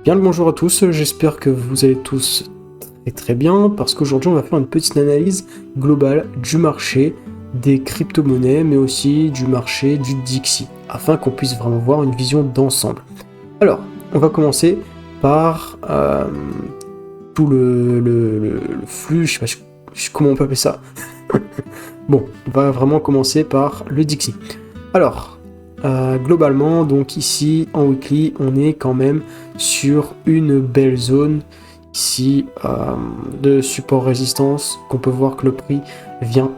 Bien le bonjour à tous, j'espère que vous allez tous très bien parce qu'aujourd'hui on va faire une petite analyse globale du marché des crypto-monnaies mais aussi du marché du Dixie afin qu'on puisse vraiment voir une vision d'ensemble. Alors, on va commencer par tout le flux, je sais pas comment on peut appeler ça. Bon, on va vraiment commencer par le Dixie. Alors, globalement, donc ici en weekly, on est quand même sur une belle zone ici de support résistance, qu'on peut voir que le prix vient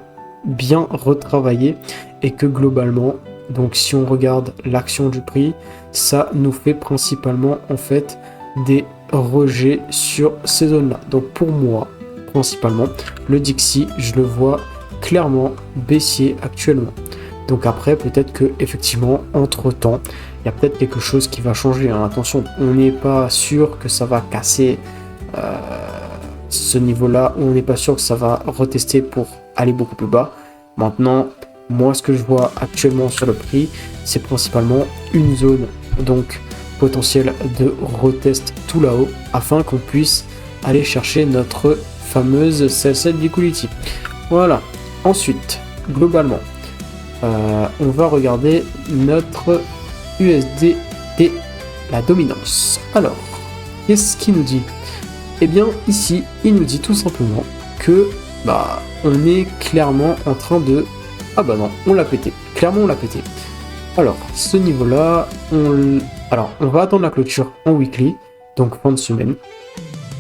bien retravailler et que globalement, donc si on regarde l'action du prix, ça nous fait principalement en fait des rejets sur ces zones-là. Donc pour moi, principalement, le Dixie, je le vois clairement baissier actuellement. Donc après, peut-être que effectivement, entre-temps, il y a peut-être quelque chose qui va changer. Hein. Attention, on n'est pas sûr que ça va casser ce niveau-là, on n'est pas sûr que ça va retester pour aller beaucoup plus bas. Maintenant, moi, ce que je vois actuellement sur le prix, c'est principalement une zone donc potentielle de retest tout là-haut, afin qu'on puisse aller chercher notre fameuse sell-side liquidity. Voilà. Ensuite, globalement, on va regarder notre USD et la dominance. Alors, qu'est-ce qu'il nous dit? Eh bien, ici, il nous dit tout simplement que on est clairement en train de... Ah bah non, on l'a pété. Clairement, on l'a pété. Alors, ce niveau-là, on va attendre la clôture en weekly, donc fin de semaine.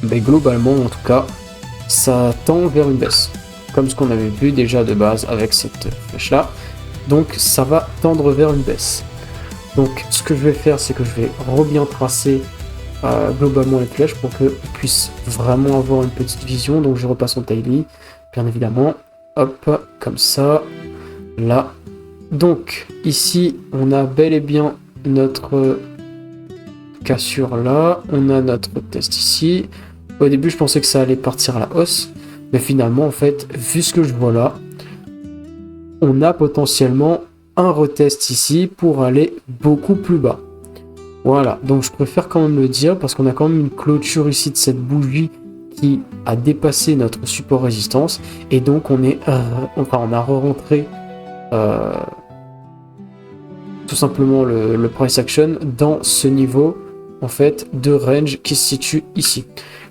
Mais globalement, en tout cas, ça tend vers une baisse. Comme ce qu'on avait vu déjà de base avec cette flèche-là. Donc, ça va tendre vers une baisse. Donc, ce que je vais faire, c'est que je vais bien tracer globalement les flèches pour qu'on puisse vraiment avoir une petite vision. Donc, je repasse en daily, bien évidemment. Hop, comme ça. Là. Donc, ici, on a bel et bien notre cassure là. On a notre test ici. Au début, je pensais que ça allait partir à la hausse. Mais finalement, en fait, vu ce que je vois là, on a potentiellement un retest ici pour aller beaucoup plus bas. Voilà, donc je préfère quand même le dire parce qu'on a quand même une clôture ici de cette bougie qui a dépassé notre support résistance et donc on a re-rentré tout simplement le price action dans ce niveau en fait de range qui se situe ici.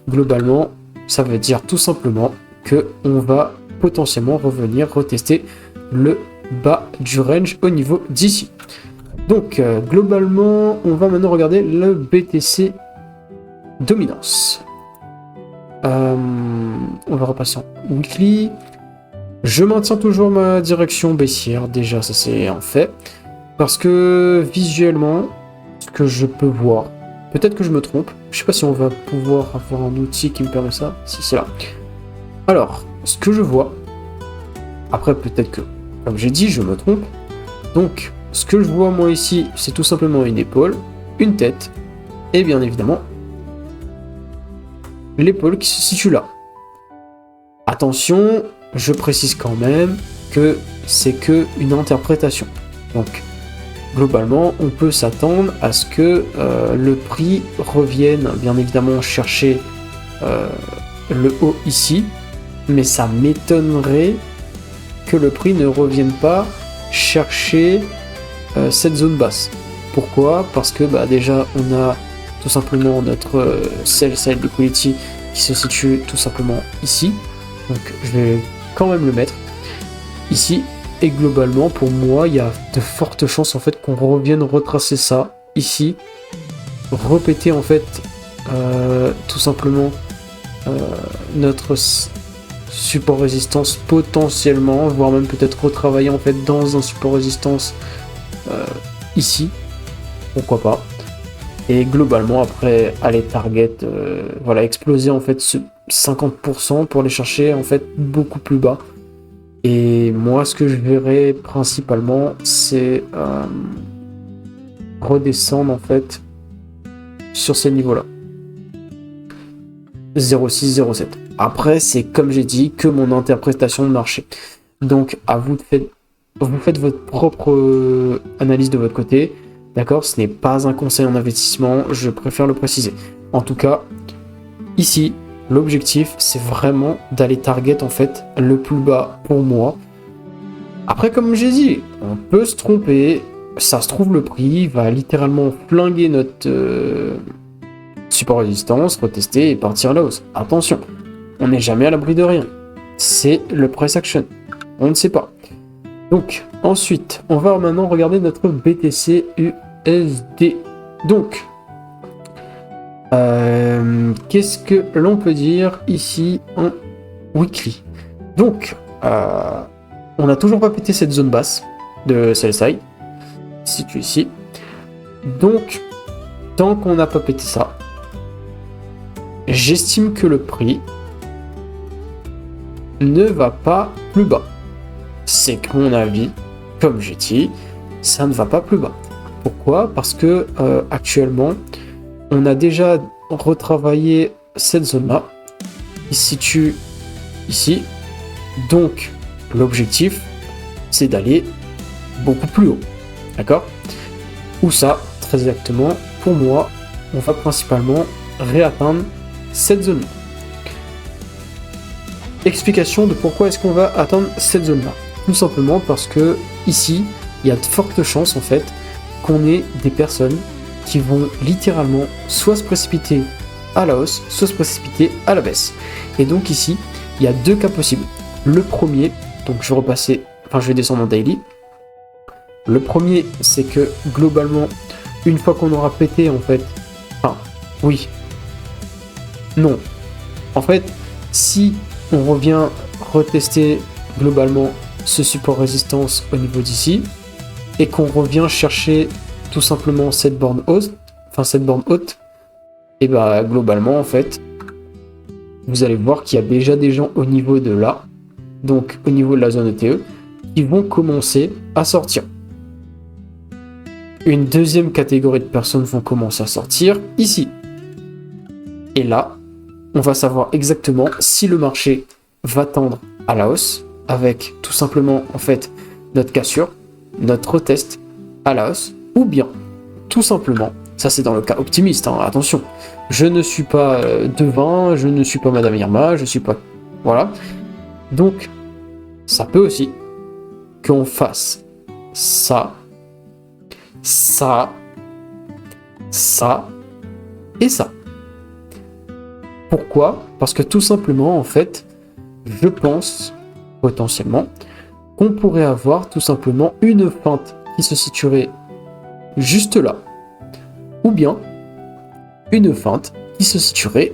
Globalement, ça veut dire tout simplement que on va potentiellement revenir retester le bas du range au niveau d'ici. Donc globalement, on va maintenant regarder le BTC dominance. On va repasser en weekly. Je maintiens toujours ma direction baissière, déjà ça c'est un fait, parce que visuellement, ce que je peux voir, peut-être que je me trompe, je sais pas si on va pouvoir avoir un outil qui me permet ça, si c'est là. Alors, ce que je vois, après peut-être que, comme j'ai dit, je me trompe, donc ce que je vois moi ici, c'est tout simplement une épaule, une tête, et bien évidemment, l'épaule qui se situe là. Attention, je précise quand même que c'est que une interprétation. Donc, globalement, on peut s'attendre à ce que le prix revienne, bien évidemment, chercher le haut ici, mais ça m'étonnerait que le prix ne revienne pas chercher cette zone basse. Pourquoi? Parce que déjà on a tout simplement notre sell-side liquidity qui se situe tout simplement ici. Donc je vais quand même le mettre ici. Et globalement pour moi il y a de fortes chances en fait qu'on revienne retracer ça ici. Répéter en fait tout simplement notre support résistance potentiellement, voire même peut-être retravailler en fait dans un support résistance ici, pourquoi pas, et globalement après aller target exploser en fait ce 50% pour aller chercher en fait beaucoup plus bas. Et moi ce que je verrais principalement c'est redescendre en fait sur ces niveaux là 0,6 0,7. Après c'est comme j'ai dit que mon interprétation de marché, donc à vous de faire. Vous faites votre propre analyse de votre côté, d'accord? Ce n'est pas un conseil en investissement, je préfère le préciser. En tout cas, ici, l'objectif, c'est vraiment d'aller target en fait le plus bas pour moi. Après, comme j'ai dit, on peut se tromper. Ça se trouve, le prix va littéralement flinguer notre support résistance, retester et partir à la hausse. Attention, on n'est jamais à l'abri de rien. C'est le price action. On ne sait pas. Donc, ensuite, on va maintenant regarder notre BTC USD. Donc, qu'est-ce que l'on peut dire ici en weekly? Donc, on n'a toujours pas pété cette zone basse de sell side, située ici. Donc, tant qu'on n'a pas pété ça, j'estime que le prix ne va pas plus bas. C'est que mon avis, comme j'ai dit, ça ne va pas plus bas. Pourquoi? Parce que actuellement, on a déjà retravaillé cette zone-là. Il se situe ici. Donc, l'objectif, c'est d'aller beaucoup plus haut. D'accord? Où ça, très exactement, pour moi, on va principalement réatteindre cette zone-là. Explication de pourquoi est-ce qu'on va atteindre cette zone-là. Tout simplement parce que ici, il y a de fortes chances en fait qu'on ait des personnes qui vont littéralement soit se précipiter à la hausse, soit se précipiter à la baisse. Et donc ici, il y a deux cas possibles. Le premier, donc je vais descendre en daily. Le premier, c'est que globalement, une fois qu'on aura pété en fait, non. En fait, si on revient retester globalement ce support résistance au niveau d'ici, et qu'on revient chercher tout simplement cette borne haute, et bah globalement en fait, vous allez voir qu'il y a déjà des gens au niveau de là, donc au niveau de la zone ETE, qui vont commencer à sortir. Une deuxième catégorie de personnes vont commencer à sortir ici. Et là, on va savoir exactement si le marché va tendre à la hausse, avec tout simplement en fait notre cassure, notre retest à la hausse, ou bien tout simplement, ça c'est dans le cas optimiste, hein, attention, je ne suis pas devin, je ne suis pas Madame Irma, je suis pas... Voilà. Donc, ça peut aussi qu'on fasse ça et ça. Pourquoi? Parce que tout simplement, en fait, je pense potentiellement qu'on pourrait avoir tout simplement une feinte qui se situerait juste là, ou bien une feinte qui se situerait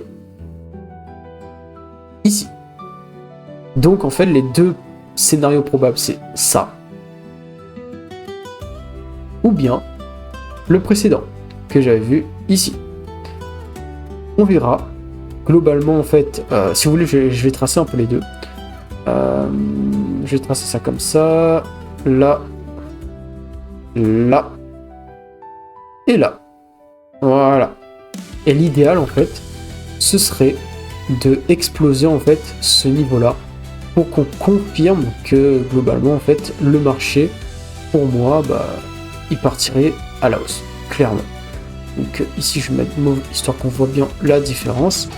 ici. Donc en fait, les deux scénarios probables, c'est ça, ou bien le précédent que j'avais vu ici. On verra. Globalement, en fait, si vous voulez, je vais tracer un peu les deux. Je vais tracer ça comme ça, là, là, et là. Voilà. Et l'idéal, en fait, ce serait de exploser, en fait, ce niveau-là pour qu'on confirme que, globalement, en fait, le marché, pour moi, bah, il partirait à la hausse, clairement. Donc ici, je vais mettre mauve, histoire qu'on voit bien la différence.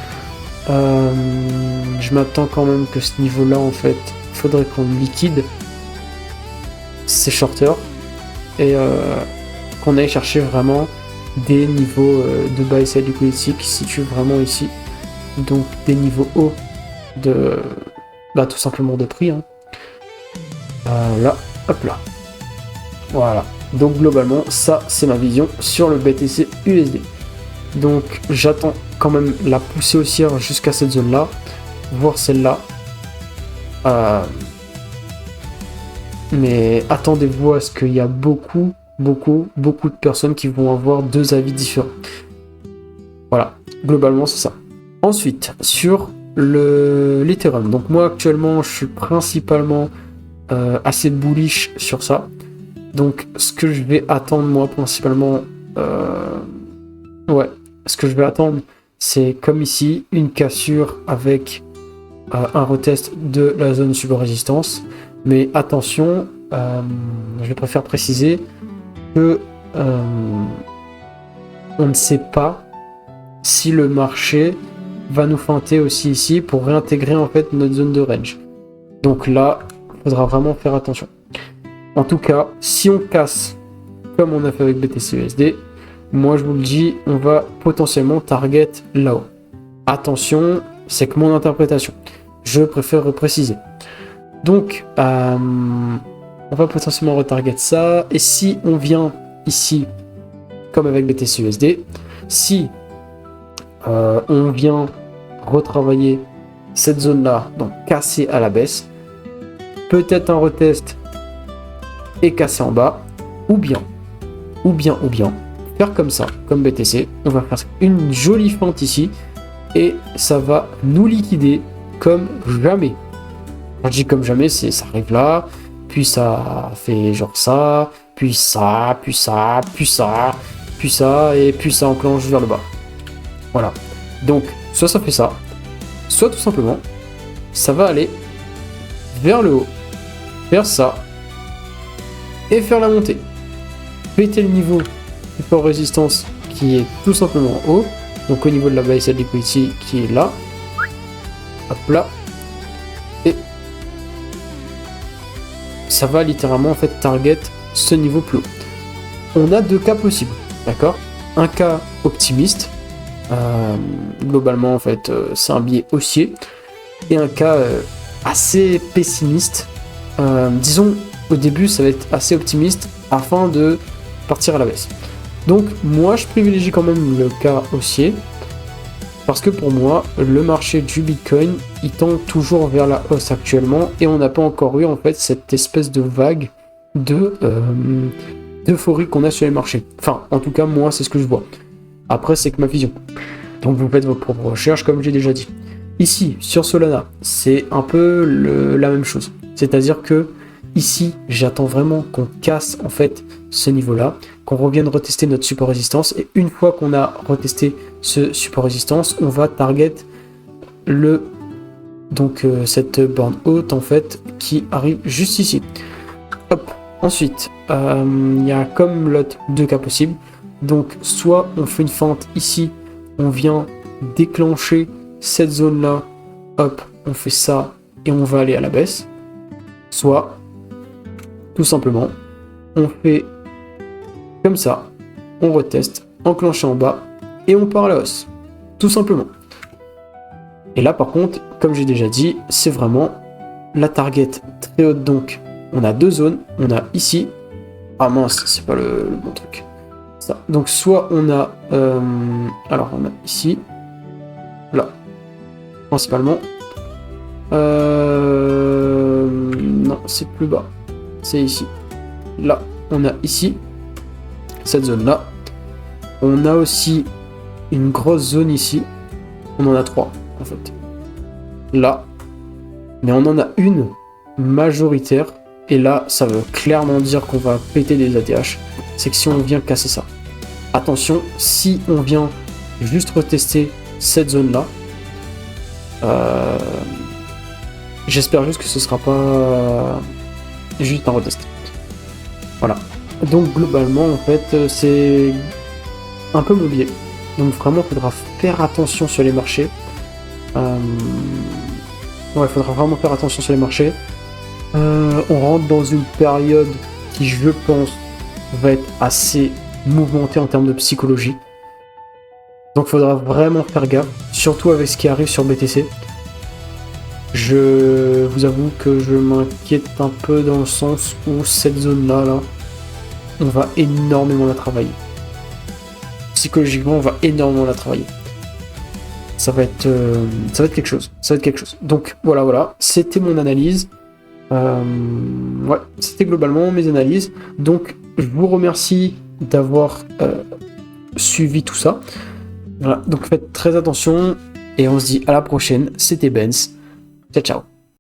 Je m'attends quand même que ce niveau-là, en fait, il faudrait qu'on liquide ces shorters et qu'on aille chercher vraiment des niveaux de buy side liquidity qui se situent vraiment ici. Donc des niveaux hauts de, tout simplement de prix. Hein. Là, hop là. Voilà. Donc globalement, ça c'est ma vision sur le BTC USD. Donc j'attends quand même la poussée haussière jusqu'à cette zone là, voire celle-là. Mais attendez-vous à ce qu'il y a beaucoup de personnes qui vont avoir deux avis différents. Voilà, globalement c'est ça. Ensuite, sur l'Ethereum. Donc moi actuellement je suis principalement assez bullish sur ça. Donc ce que je vais attendre moi principalement, ce que je vais attendre, c'est comme ici, une cassure avec un retest de la zone support résistance. Mais attention, je préfère préciser que on ne sait pas si le marché va nous feinter aussi ici pour réintégrer en fait notre zone de range. Donc là, il faudra vraiment faire attention. En tout cas, si on casse comme on a fait avec BTC-USD, moi je vous le dis, on va potentiellement target là-haut. Attention, c'est que mon interprétation. Je préfère préciser. Donc, on va potentiellement retarget ça. Et si on vient ici, comme avec BTC-USD, si on vient retravailler cette zone-là, donc casser à la baisse, peut-être un retest et casser en bas, ou bien, faire comme ça, comme BTC, on va faire une jolie fente ici, et ça va nous liquider comme jamais. Quand je dis comme jamais, c'est ça arrive là, puis ça fait genre ça, puis ça, puis ça, puis ça, puis ça, et puis ça enclenche vers le bas. Voilà. Donc, soit ça fait ça, soit tout simplement, ça va aller vers le haut, faire ça, et faire la montée. Péter le niveau support résistance qui est tout simplement haut, donc au niveau de la buy side liquidity qui est là, hop là, et ça va littéralement en fait target ce niveau plus haut. On a deux cas possibles, d'accord? Un cas optimiste, globalement en fait c'est un biais haussier, et un cas assez pessimiste. Disons au début ça va être assez optimiste afin de partir à la baisse. Donc moi je privilégie quand même le cas haussier parce que pour moi le marché du Bitcoin il tend toujours vers la hausse actuellement et on n'a pas encore eu en fait cette espèce de vague d'euphorie qu'on a sur les marchés. Enfin en tout cas moi c'est ce que je vois. Après c'est que ma vision. Donc vous faites vos propres recherches comme j'ai déjà dit. Ici sur Solana c'est un peu la même chose. C'est-à-dire que ici j'attends vraiment qu'on casse en fait ce niveau-là, qu'on revienne retester notre support résistance et une fois qu'on a retesté ce support résistance, on va target cette borne haute en fait qui arrive juste ici. Hop. Ensuite, il y a comme l'autre deux cas possibles. Donc soit on fait une fente ici, on vient déclencher cette zone-là, hop, on fait ça et on va aller à la baisse. Soit tout simplement on fait comme ça, on reteste, enclenché en bas, et on part à la hausse. Tout simplement. Et là, par contre, comme j'ai déjà dit, c'est vraiment la target très haute. Donc, on a deux zones. On a ici. Ah mince, c'est pas le bon truc. Ça. Donc, soit on a... alors, on a ici. Là. Principalement. Non, c'est plus bas. C'est ici. Là, on a ici. Cette zone là, on a aussi une grosse zone ici, on en a trois en fait, là, mais on en a une majoritaire, et là ça veut clairement dire qu'on va péter des ATH, c'est que si on vient casser ça, attention, si on vient juste retester cette zone là, j'espère juste que ce sera pas juste un retest, voilà. Donc globalement en fait c'est un peu mon biais. Donc vraiment il faudra faire attention sur les marchés. Il faudra vraiment faire attention sur les marchés. On rentre dans une période qui je pense va être assez mouvementée en termes de psychologie. Donc il faudra vraiment faire gaffe, surtout avec ce qui arrive sur BTC. Je vous avoue que je m'inquiète un peu dans le sens où cette zone là, on va énormément la travailler. Psychologiquement, on va énormément la travailler. Ça va être quelque chose. Ça va être quelque chose. Donc voilà. C'était mon analyse. C'était globalement mes analyses. Donc je vous remercie d'avoir suivi tout ça. Voilà. Donc faites très attention et on se dit à la prochaine. C'était Benz. Ciao.